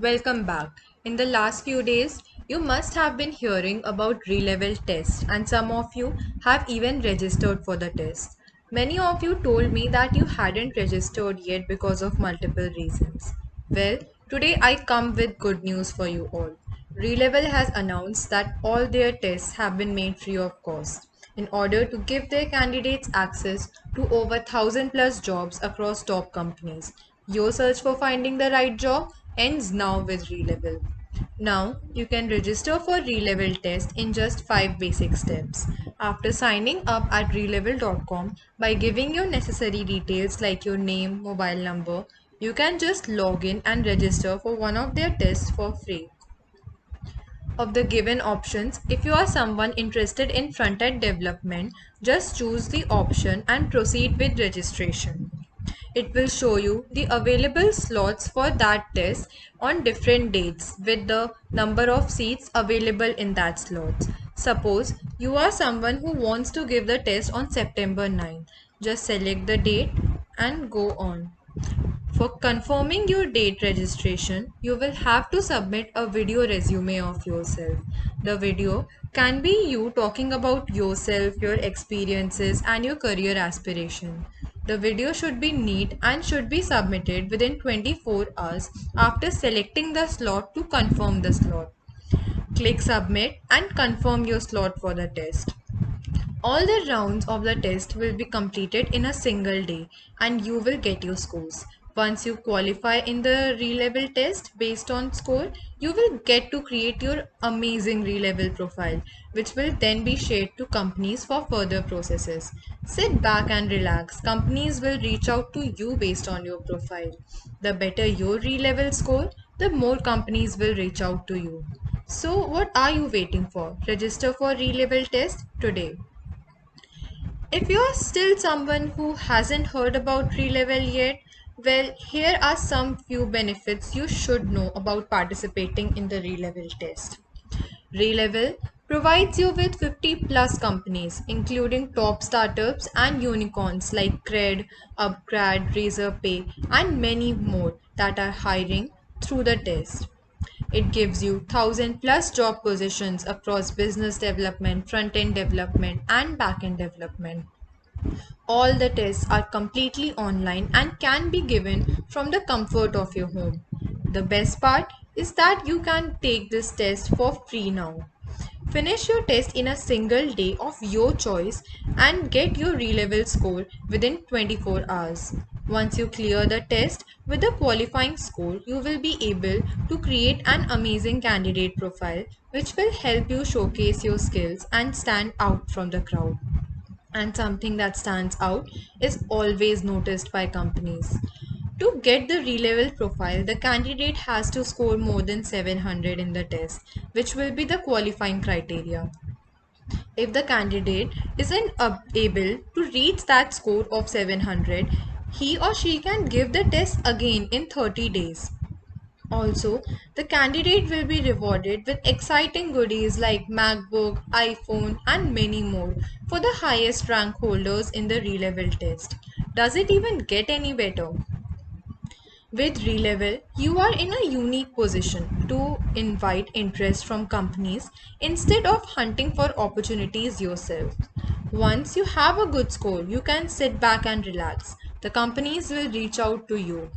Welcome back. In the last few days, you must have been hearing about re-level tests, and some of you have even registered for the test. Many of you told me that you hadn't registered yet because of multiple reasons. Well, today I come with good news for you all. Re-level has announced that all their tests have been made free of cost in order to give their candidates access to over 1,000 plus jobs across top companies. Your search for finding the right job ends now with Relevel. Now you can register for Relevel test in just 5 basic steps. After signing up at relevel.com by giving your necessary details like your name, mobile number, you can just log in and register for one of their tests for free. Of the given options, if you are someone interested in front-end development, just choose the option and proceed with registration. It will show you the available slots for that test on different dates with the number of seats available in that slot. Suppose you are someone who wants to give the test on September 9th. Just select the date and go on. For confirming your date registration, you will have to submit a video resume of yourself. The video can be you talking about yourself, your experiences, and your career aspiration. The video should be neat and should be submitted within 24 hours after selecting the slot to confirm the slot. Click submit and confirm your slot for the test. All the rounds of the test will be completed in a single day and you will get your scores. Once you qualify in the re-level test based on score, you will get to create your amazing re-level profile, which will then be shared to companies for further processes. Sit back and relax. Companies will reach out to you based on your profile. The better your re-level score, the more companies will reach out to you. So what are you waiting for? Register for re-level test today. If you're still someone who hasn't heard about Relevel yet, well, here are some few benefits you should know about participating in the Relevel test. Relevel provides you with 50 plus companies, including top startups and unicorns like Cred, Upgrad, Razorpay, and many more that are hiring through the test. It gives you 1,000 plus job positions across business development, front end development, and back end development. All the tests are completely online and can be given from the comfort of your home. The best part is that you can take this test for free now. Finish your test in a single day of your choice and get your re-level score within 24 hours. Once you clear the test with a qualifying score, you will be able to create an amazing candidate profile which will help you showcase your skills and stand out from the crowd. And something that stands out is always noticed by companies. To get the re-level profile, the candidate has to score more than 700 in the test, which will be the qualifying criteria. If the candidate isn't able to reach that score of 700, he or she can give the test again in 30 days. Also, the candidate will be rewarded with exciting goodies like MacBook, iPhone, and many more for the highest rank holders in the re-level test. Does it even get any better? With Relevel, you are in a unique position to invite interest from companies instead of hunting for opportunities yourself. Once you have a good score, you can sit back and relax. The companies will reach out to you.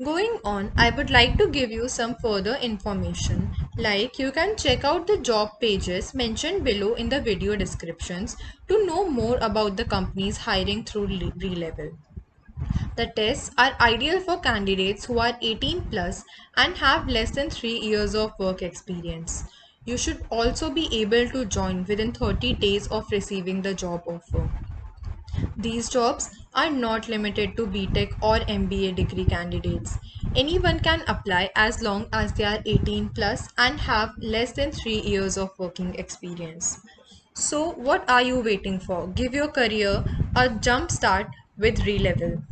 Going on, I would like to give you some further information. Like you can check out the job pages mentioned below in the video descriptions to know more about the companies hiring through Relevel. The tests are ideal for candidates who are 18 plus and have less than 3 years of work experience. You should also be able to join within 30 days of receiving the job offer. These jobs are not limited to BTech or MBA degree candidates. Anyone can apply as long as they are 18 plus and have less than 3 years of working experience. So, what are you waiting for? Give your career a jump start with Relevel.